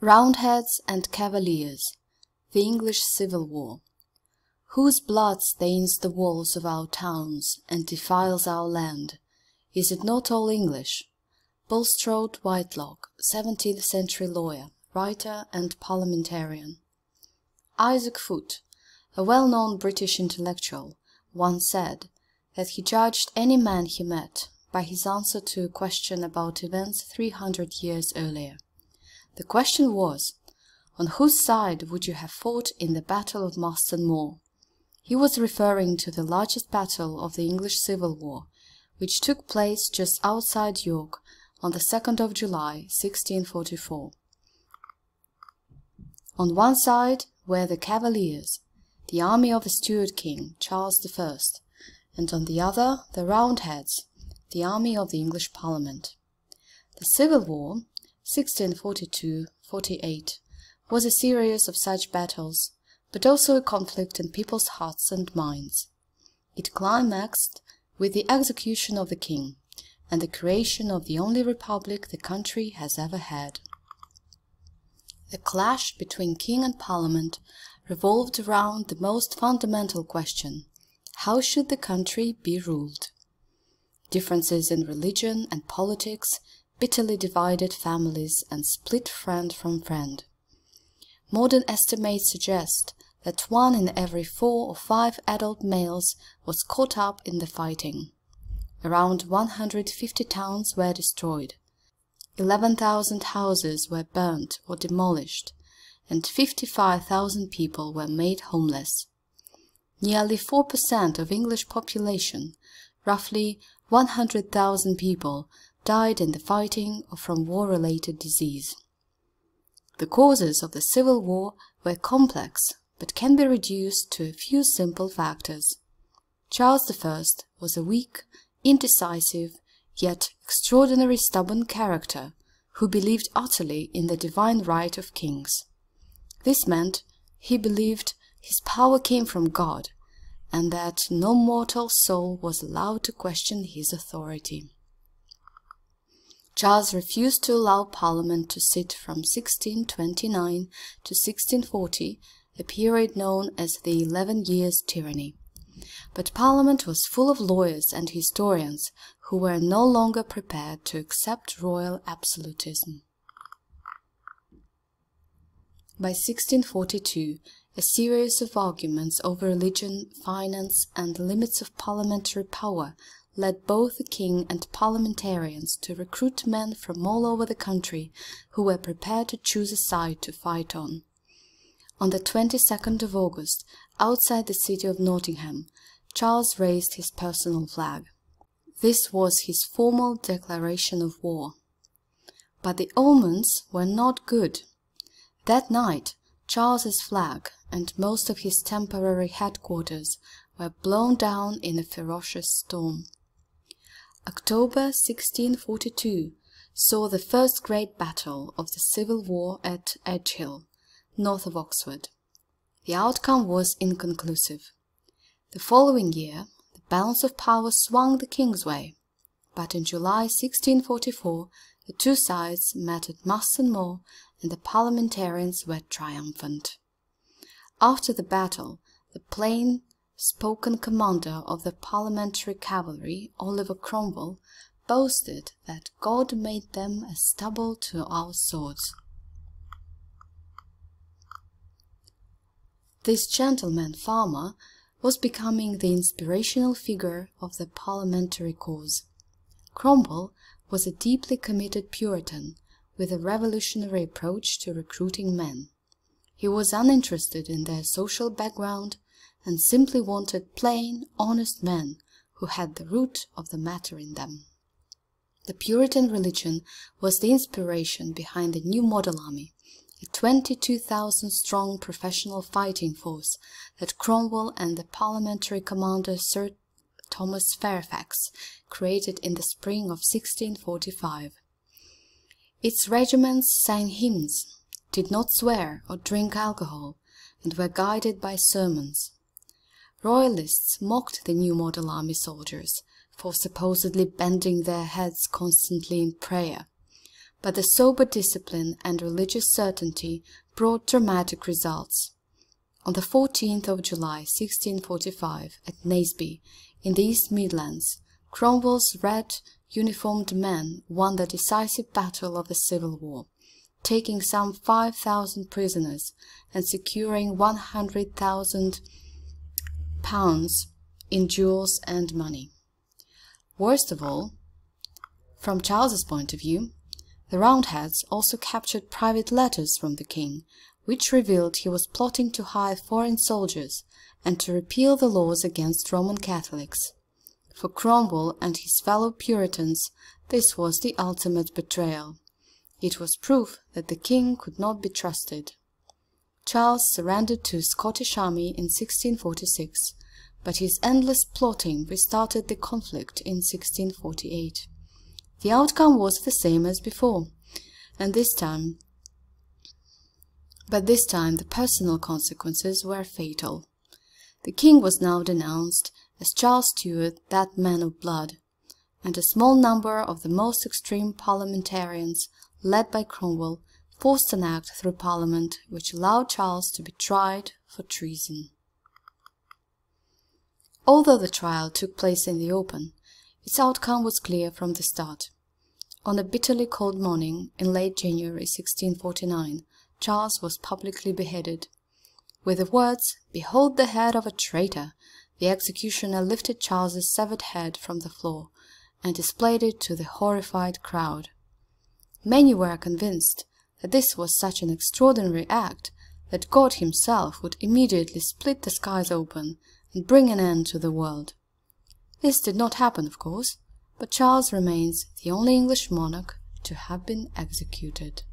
Roundheads and Cavaliers, the English Civil War. Whose blood stains the walls of our towns and defiles our land? Is it not all English? Bulstrode Whitelock, 17th century lawyer, writer and parliamentarian. Isaac Foote, a well-known British intellectual, once said that he judged any man he met by his answer to a question about events 300 years earlier. The question was, on whose side would you have fought in the Battle of Marston Moor? He was referring to the largest battle of the English Civil War, which took place just outside York on the 2nd of July, 1644. On one side were the Cavaliers, the army of the Stuart king, Charles I, and on the other the Roundheads, the army of the English Parliament. The Civil War, 1642-48, was a series of such battles, but also a conflict in people's hearts and minds. It climaxed with the execution of the king and the creation of the only republic the country has ever had. The clash between king and parliament revolved around the most fundamental question: how should the country be ruled? Differences in religion and politics bitterly divided families and split friend from friend. Modern estimates suggest that 1 in every 4 or 5 adult males was caught up in the fighting. Around 150 towns were destroyed, 11,000 houses were burnt or demolished, and 55,000 people were made homeless. Nearly 4% of English population, roughly 100,000 people, died in the fighting or from war-related disease. The causes of the Civil War were complex, but can be reduced to a few simple factors. Charles I was a weak, indecisive, yet extraordinarily stubborn character, who believed utterly in the divine right of kings. This meant he believed his power came from God, and that no mortal soul was allowed to question his authority. Charles refused to allow Parliament to sit from 1629 to 1640, a period known as the 11 Years' Tyranny. But Parliament was full of lawyers and historians who were no longer prepared to accept royal absolutism. By 1642, a series of arguments over religion, finance, and the limits of parliamentary power led both the king and parliamentarians to recruit men from all over the country who were prepared to choose a side to fight on. On the 22nd of August, outside the city of Nottingham, Charles raised his personal flag. This was his formal declaration of war. But the omens were not good. That night, Charles's flag and most of his temporary headquarters were blown down in a ferocious storm. October 1642 saw the first great battle of the Civil War at Edgehill, north of Oxford. The outcome was inconclusive. The following year, the balance of power swung the king's way, but in July 1644 the two sides met at Marston Moor and the parliamentarians were triumphant. After the battle, the plain-spoken commander of the parliamentary cavalry, Cromwell, boasted that God made them as stubble to our swords. This gentleman farmer was becoming the inspirational figure of the parliamentary cause. Cromwell was a deeply committed Puritan with a revolutionary approach to recruiting men. He was uninterested in their social background and simply wanted plain, honest men who had the root of the matter in them. The Puritan religion was the inspiration behind the new model army, a 22,000-strong professional fighting force that Cromwell and the parliamentary commander Sir Thomas Fairfax created in the spring of 1645. Its regiments sang hymns, did not swear or drink alcohol, and were guided by sermons. Royalists mocked the new model army soldiers for supposedly bending their heads constantly in prayer, but the sober discipline and religious certainty brought dramatic results. On the 14th of July 1645, at Naseby, in the East Midlands, Cromwell's red uniformed men won the decisive battle of the Civil War, taking some 5,000 prisoners and securing £100,000 in jewels and money. Worst of all, from Charles's point of view, the Roundheads also captured private letters from the king, which revealed he was plotting to hire foreign soldiers and to repeal the laws against Roman Catholics. For Cromwell and his fellow Puritans, this was the ultimate betrayal. It was proof that the king could not be trusted. Charles surrendered to a Scottish army in 1646, but his endless plotting restarted the conflict in 1648. The outcome was the same as before, but this time the personal consequences were fatal. The king was now denounced as Charles Stuart, that man of blood, and a small number of the most extreme parliamentarians, led by Cromwell, forced an act through Parliament which allowed Charles to be tried for treason. Although the trial took place in the open, its outcome was clear from the start. On a bitterly cold morning in late January 1649, Charles was publicly beheaded. With the words, "Behold the head of a traitor," the executioner lifted Charles's severed head from the floor and displayed it to the horrified crowd. Many were convinced that this was such an extraordinary act that God himself would immediately split the skies open and bring an end to the world. This did not happen, of course, but Charles remains the only English monarch to have been executed.